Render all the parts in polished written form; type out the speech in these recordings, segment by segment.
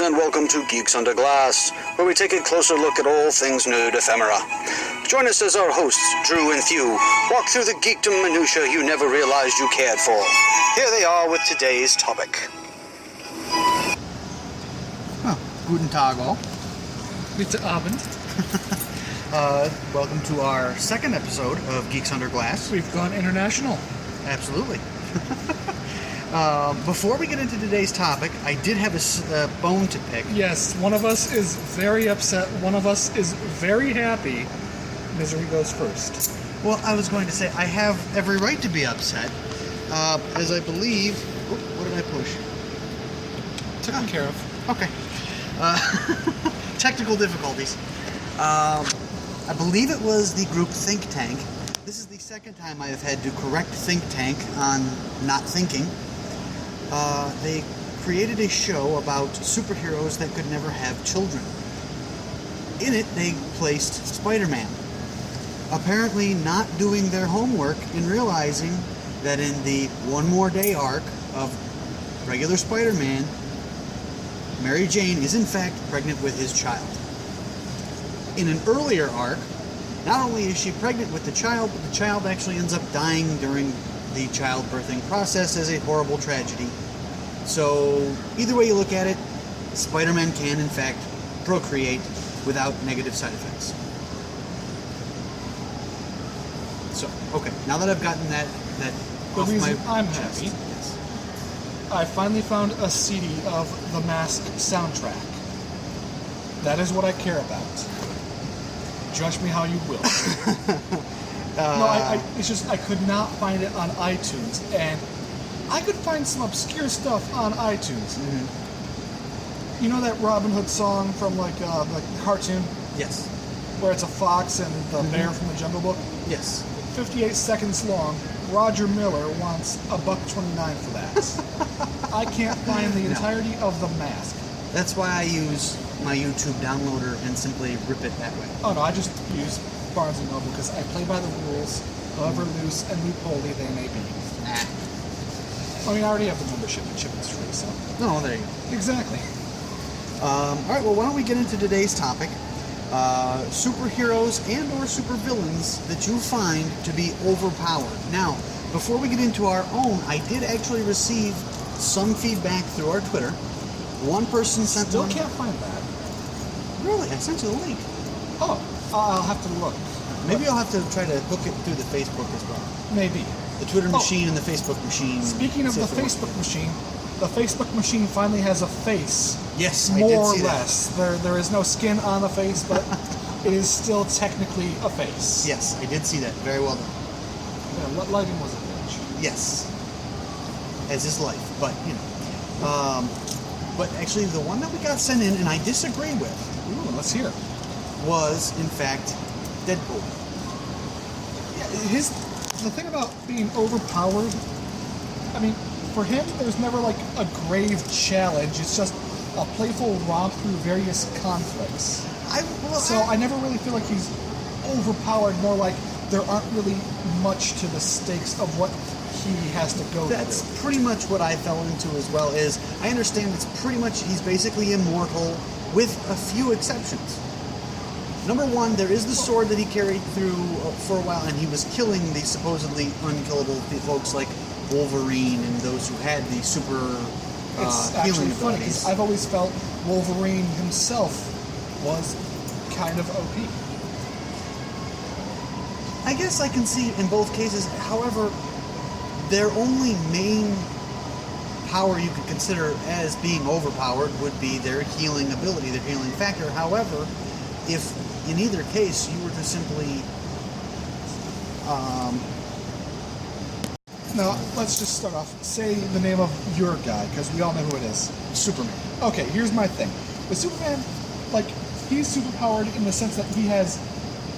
and welcome to Geeks Under Glass, where we take a closer look at all things nerd ephemera. Join us as our hosts, Drew and Thew, walk through the geekdom minutiae you never realized you cared for. Here they are with today's topic. Guten Tag all. Guten Abend. Welcome to our second episode of Geeks Under Glass. We've gone international. Absolutely. Before we get into today's topic, I did have a bone to pick. Yes, one of us is very upset, one of us is very happy. Misery goes first. Well, I was going to say, I have every right to be upset, as I believe... Oh, what did I push? Taken care of. Okay. Technical difficulties. I believe it was the group Think Tank. This is the second time I have had to correct Think Tank on not thinking. They created a show about superheroes that could never have children. In it, they placed Spider-Man. Apparently not doing their homework and realizing that in the One More Day arc of regular Spider-Man, Mary Jane is in fact pregnant with his child. In an earlier arc, not only is she pregnant with the child, but the child actually ends up dying during the childbirthing process as a horrible tragedy. So, either way you look at it, Spider-Man can in fact procreate without negative side effects. So, okay, now that I've gotten that off reason my I'm chest, happy, yes. I finally found a CD of the Mask soundtrack. That is what I care about. Judge me how you will. No, it's just I could not find it on iTunes, and I could find some obscure stuff on iTunes. Mm-hmm. You know that Robin Hood song from like the cartoon, Yes. where it's a fox and the bear from the Jungle Book? Yes. 58 seconds long. Roger Miller wants $1.29 for that. I can't find the entirety of The Mask. That's why I use my YouTube downloader and simply rip it that way. Oh no, I just use Barnes & Noble because I play by the rules, however loose and loopholey they may be. Nah. I mean, I already have the membership and shipping's free, so... No, there you go. Exactly. Alright, well, why don't we get into today's topic. Superheroes and or supervillains that you find to be overpowered. Now, before we get into our own, I did actually receive some feedback through our Twitter. One person sent Still one... can't find that. Really? I sent you the link. Oh, I'll have to look. Maybe I'll have to try to hook it through the Facebook as well. Maybe. The Twitter machine and the Facebook machine. Speaking of the Facebook machine finally has a face. Yes, I more did or see less. There is no skin on the face, but it is still technically a face. Yes, I did see that. Very well done. Yeah, lighting was a bitch. Yes. As is life, but, you know. But actually, the one that we got sent in, and I disagree with, Ooh, let's hear. was, in fact, Deadpool. Yeah, the thing about being overpowered, I mean, for him, there's never like a grave challenge. It's just a playful romp through various conflicts. I never really feel like he's overpowered. More like there aren't really much to the stakes of what he has to go through. That's pretty much what I fell into as well. Is I understand it's pretty much he's basically immortal with a few exceptions. Number one, there is the sword that he carried through for a while, and he was killing the supposedly unkillable folks like Wolverine and those who had the super it's healing actually funny abilities. because I've always felt Wolverine himself was kind of OP. I guess I can see in both cases. However, their only main power you could consider as being overpowered would be their healing ability, their healing factor. However, if in either case you were to simply Now, let's just start off. Say the name of your guy, because we all know who it is. Superman. Okay, here's my thing. With Superman, like, he's superpowered in the sense that he has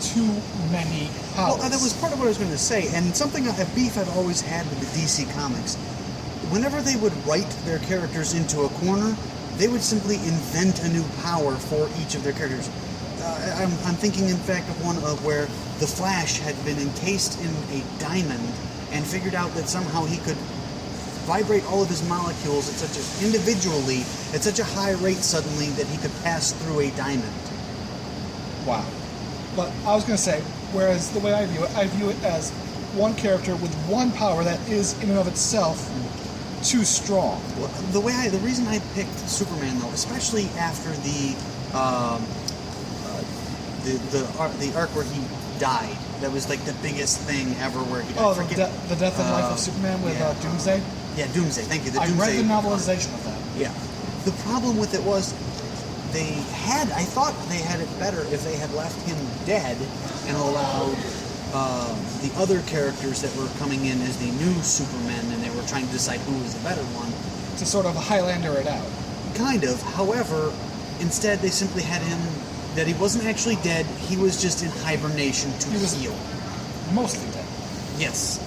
too many powers. Well, that was part of what I was going to say, and something, a beef I've always had with the DC Comics. Whenever they would write their characters into a corner, they would simply invent a new power for each of their characters. I'm thinking, in fact, of one of where the Flash had been encased in a diamond and figured out that somehow he could vibrate all of his molecules individually at such a high rate suddenly that he could pass through a diamond. Wow. But I was going to say, whereas the way I view it as one character with one power that is in and of itself too strong. Well, the reason I picked Superman though, especially after the arc where he died, that was like the biggest thing ever where he died. Oh, the death and life of Superman with Doomsday? Yeah, Doomsday. Thank you. I read the novelization of that. Yeah. The problem with it was I thought they had it better if they had left him dead and allowed the other characters that were coming in as the new Supermen, and they were trying to decide who was the better one. To sort of Highlander it out. Kind of. However, instead they simply had him that he wasn't actually dead, he was just in hibernation to heal. Mostly dead. Yes.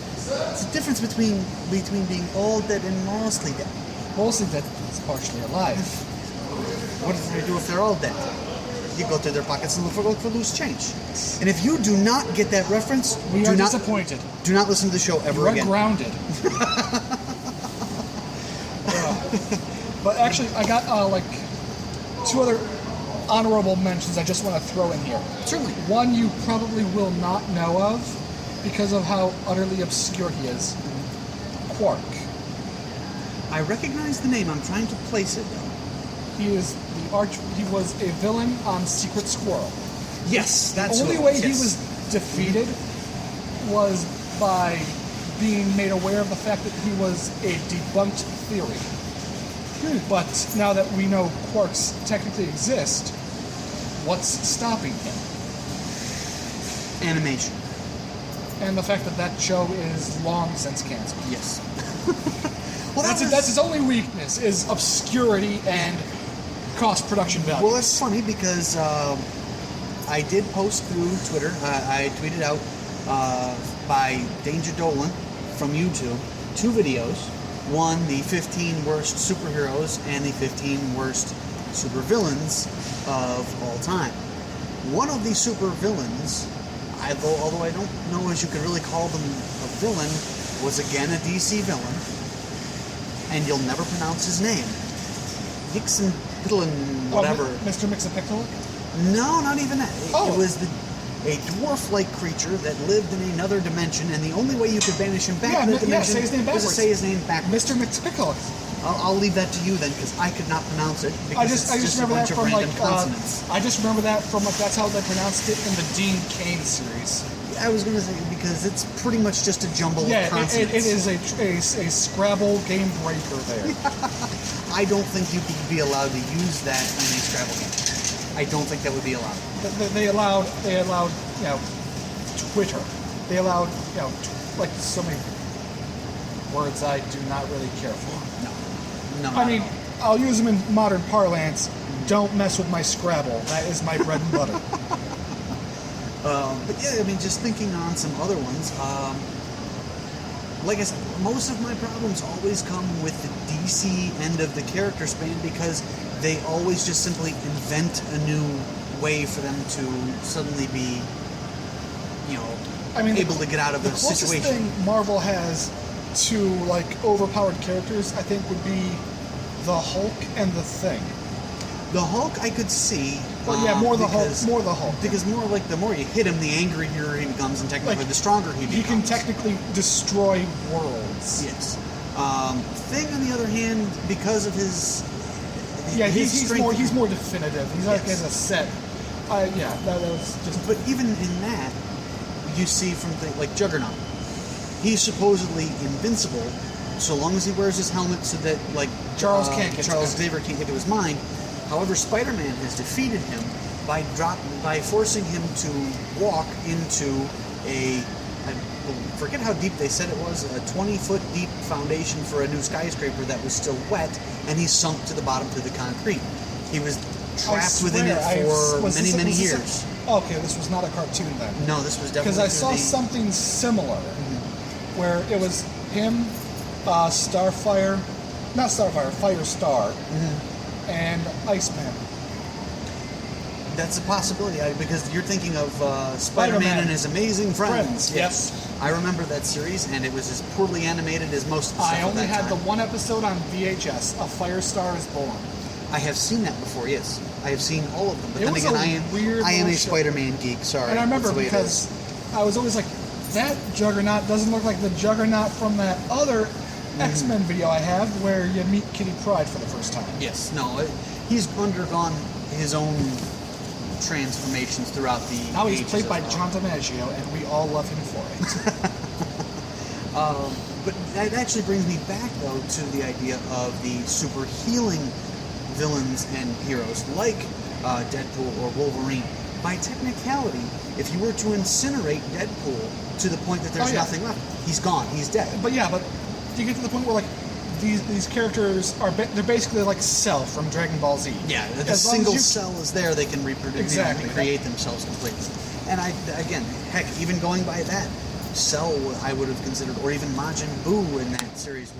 It's the difference between being all dead and mostly dead. Mostly dead is partially alive. What do they do if they're all dead? You go through their pockets and look for loose change. And if you do not get that reference, we are disappointed. Do not listen to the show ever again. You are grounded. But actually, I got two other honorable mentions I just want to throw in here. Certainly. One you probably will not know of because of how utterly obscure he is. Quark. I recognize the name. I'm trying to place it though. He was a villain on Secret Squirrel. Yes, that's the only way he was defeated was by being made aware of the fact that he was a debunked theory. But now that we know quarks technically exist, what's stopping him? Animation. And the fact that that show is long since canceled. Yes. Well, that's his only weakness, is obscurity and cost production value. Well, that's funny because I did post through Twitter. I tweeted out by Danger Dolan from YouTube 2 videos. One, the 15 worst superheroes and the 15 worst supervillains of all time. One of the supervillains, although I don't know as you could really call them a villain, was again a DC villain, and you'll never pronounce his name. Nixon Piddlin, whatever. Mr. Mixapictolic? No, not even that. Oh. It was a dwarf-like creature that lived in another dimension, and the only way you could banish him back to that dimension was to say his name backwards. Mr. Mixapictolic. I'll leave that to you then, because I could not pronounce it. I just remember that from consonants. I just remember that from that's how they pronounced it in the Dean Cain series. I was going to say because it's pretty much just a jumble of consonants. It is a Scrabble game breaker there. I don't think you could be allowed to use that in a Scrabble game. I don't think that would be allowed. They allowed Twitter. They allowed like so many words I do not really care for. No. I mean, I'll use them in modern parlance. Don't mess with my Scrabble. That is my bread and butter. But yeah, I mean, just thinking on some other ones. Like I said, most of my problems always come with the DC end of the character span because they always just simply invent a new way for them to suddenly be, able to get out of a situation. The closest thing Marvel has to overpowered characters, I think, would be the Hulk and the Thing. The Hulk I could see. Well, yeah, more the Hulk. Because more like the more you hit him, the angrier he becomes, and technically the stronger he becomes. He can technically destroy worlds. Yes. Thing, on the other hand, because of his he's more definitive. He's like as a set. That was just. But even in that, you see from like Juggernaut, he's supposedly invincible so long as he wears his helmet, so that Charles Xavier can't get to his mind. However, Spider-Man has defeated him by forcing him to walk into I forget how deep they said it was, a 20-foot deep foundation for a new skyscraper that was still wet, and he sunk to the bottom through the concrete. He was trapped within it for many years. Okay, this was not a cartoon then. No, this was definitely... Because I saw something similar, where it was him, Firestar, and Iceman. that's a possibility because you're thinking of Spider-Man Spider-Man and His Amazing Friends. Yes. I remember that series, and it was as poorly animated as most of the stuff I only at that had time. the one episode on VHS, A Firestar is Born. I have seen that before, yes. I have seen all of them. But It then was again, a weird I am a little show. Spider-Man geek, sorry. And I remember That's the way it because is. I was always like, that Juggernaut doesn't look like the Juggernaut from that other X-Men video I have where you meet Kitty Pryde for the first time. Yes, no, he's undergone his own transformations throughout the Now he's ages played as by well. John DiMaggio, and we all love him for it. But that actually brings me back, though, to the idea of the super healing villains and heroes like Deadpool or Wolverine. By technicality, if you were to incinerate Deadpool to the point that there's Oh, yeah. nothing left, he's gone, he's dead. But you get to the point where like these characters are they're basically like Cell from Dragon Ball Z. Yeah, the As long as single you- cell is there, they can reproduce Exactly. and create themselves completely. And again, heck, even going by that, Cell I would have considered, or even Majin Buu in that series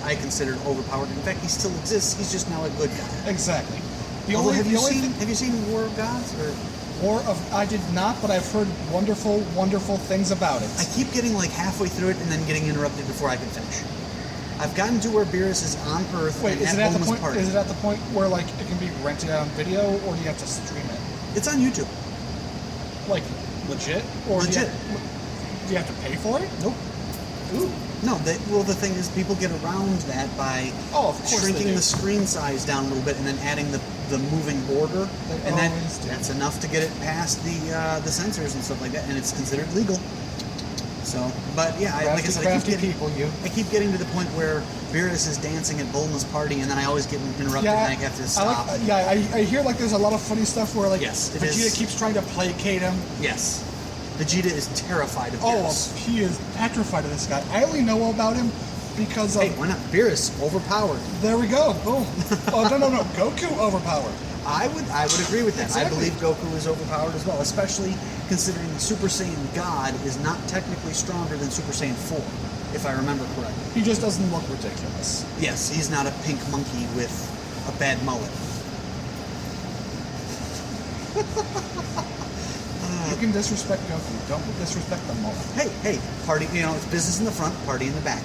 I considered overpowered. In fact, he still exists. He's just now a good guy. Exactly. Have you seen War of Gods? Or I did not, but I've heard wonderful, wonderful things about it. I keep getting like halfway through it and then getting interrupted before I can finish. I've gotten to where Beerus is on Earth Wait, and is at it at the Bulma's point? party. Is it at the point where like it can be rented out on video, or do you have to stream it? It's on YouTube. Like legit, or Legit. Do you have to pay for it? Nope. Ooh. No, the thing is, people get around that by Oh, of course they shrinking do. the screen size down a little bit and then adding the moving border, They and always do. that's enough to get it past the censors and stuff like that, and it's considered legal. So, but yeah, like I said, Crafty people, you. I keep getting to the point where Beerus is dancing at Bulma's party, and then I always get interrupted, and I have to stop. I hear like there's a lot of funny stuff where like Yes, it Vegeta is. keeps trying to placate him. Yes, Vegeta is terrified of Oh, Beerus. he is petrified of this guy. I only know about him because of. Hey, why not? Beerus overpowered. There we go. Boom. Oh no. Goku overpowered. I would agree with that. Exactly. I believe Goku is overpowered as well, especially considering Super Saiyan God is not technically stronger than Super Saiyan 4, if I remember correctly. He just doesn't look ridiculous. Yes, he's not a pink monkey with a bad mullet. You can disrespect Goku. Don't disrespect the mullet. Hey, party, it's business in the front, party in the back.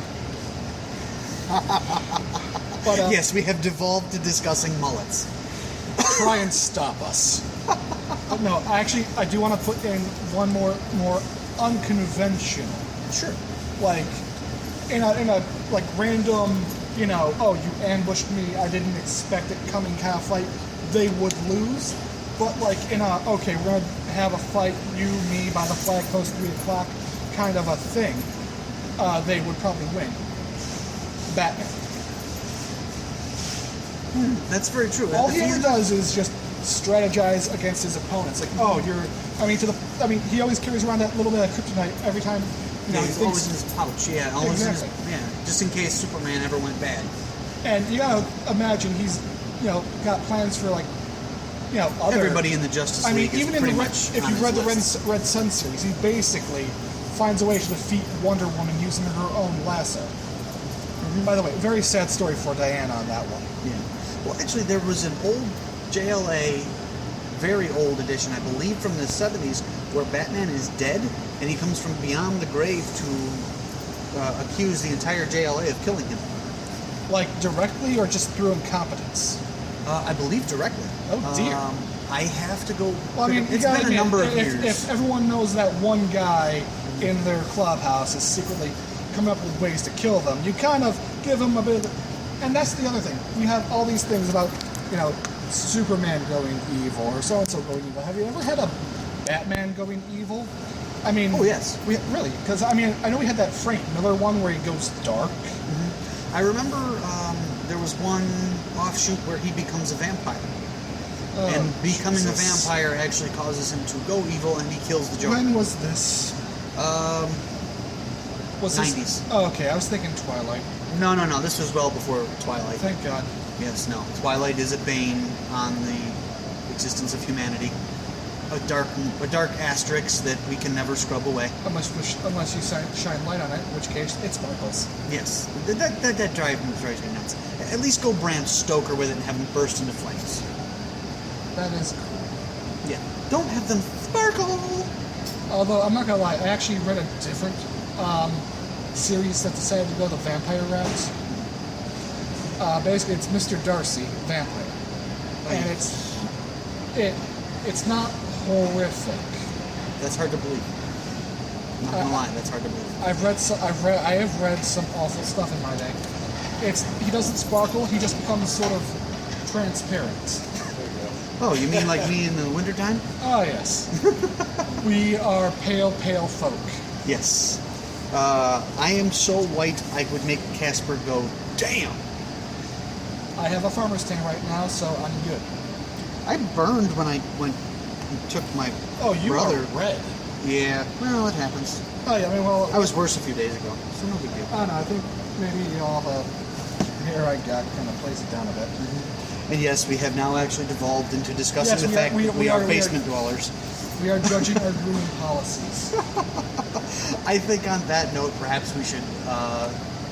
But Yes, we have devolved to discussing mullets. try and stop us. But no, actually, I do want to put in one more unconventional. Sure. Like in a like random, you ambushed me, I didn't expect it coming kind of fight, they would lose. But like in a okay, we're gonna have a fight, you, me, by the flag post 3 o'clock kind of a thing, they would probably win. Batman. That's very true. All he ever does is just strategize against his opponents. Like, he always carries around that little bit of kryptonite every time. Yeah, he he's thinks- always in his pouch. Yeah, always Exactly. just in case Superman ever went bad. And you gotta imagine he's, got plans for like, other. Everybody in the Justice I mean, League is even in pretty the much if on you've his read the list. Red Sun series, he basically finds a way to defeat Wonder Woman using her own lasso. By the way, very sad story for Diana on that one. Yeah. Well, actually, there was an old JLA, very old edition, I believe from the 70s, where Batman is dead, and he comes from beyond the grave to accuse the entire JLA of killing him. Like directly or just through incompetence? I believe directly. Oh, dear. I have to go. Well, I mean, you it's gotta been a admit, number of years. if everyone knows that one guy in their clubhouse is secretly coming up with ways to kill them, you kind of give him a bit of... And that's the other thing. You have all these things about, Superman going evil or so-and-so going evil. Have you ever had a Batman going evil? I mean... Oh, yes. Really? Because, I know we had that Frank Miller one where he goes dark. I remember there was one offshoot where he becomes a vampire. And becoming a Jesus. vampire actually causes him to go evil, and he kills the Joker. When was this? Was 90s. This? Oh, okay. I was thinking Twilight. No. This was well before Twilight. Thank God. Yes, no. Twilight is a bane on the existence of humanity. A dark asterisk that we can never scrub away. Unless you shine light on it, in which case it sparkles. Yes, that drives me nuts. At least go Bram Stoker with it and have him burst into flames. That is cool. Yeah. don't have them sparkle. Although, I'm not gonna lie, I actually read a different series that decided to go the vampire route. Basically, it's Mr. Darcy, vampire. And it's not horrific. That's hard to believe. I'm not gonna lie, that's hard to believe. I have read some awful stuff in my day. He doesn't sparkle, he just becomes sort of transparent. Oh, you mean like me in the wintertime? Oh, yes. We are pale folk. Yes. I am so white I would make Casper go, damn! I have a farmer's tan right now, so I'm good. I burned when I went and took my brother. Are red. Yeah, well, it happens. Oh, yeah, I mean, well... I was worse a few days ago, so no big deal. I don't know, I think maybe all the hair I got kind of plays it down a bit. And yes, we have now actually devolved into discussing the fact that we are basement dwellers. We are judging our grooming policies. I think on that note, perhaps we should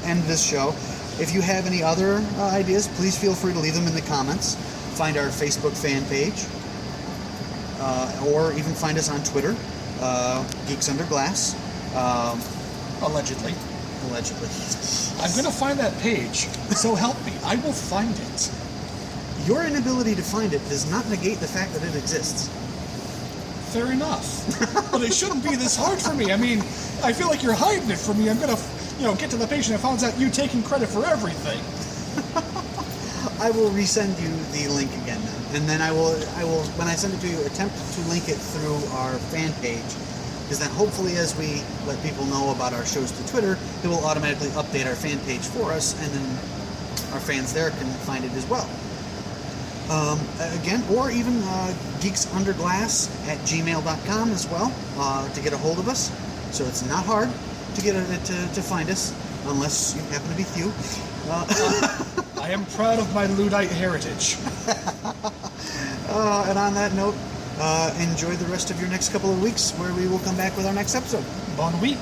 end this show. If you have any other ideas, please feel free to leave them in the comments. Find our Facebook fan page, or even find us on Twitter, Geeks Under Glass. Allegedly. I'm going to find that page, so help me. I will find it. Your inability to find it does not negate the fact that it exists. Fair enough. But it shouldn't be this hard for me. I mean, I feel like you're hiding it from me. I'm going to, get to the page and I found out you taking credit for everything. I will resend you the link again then. And then I will, when I send it to you, attempt to link it through our fan page. Because then hopefully as we let people know about our shows to Twitter, it will automatically update our fan page for us, and then our fans there can find it as well. Again, or even geeksunderglass@gmail.com as well, to get a hold of us. So it's not hard to get to find us, unless you happen to be few. I am proud of my Luddite heritage. And on that note, enjoy the rest of your next couple of weeks, where we will come back with our next episode. Bon nuit.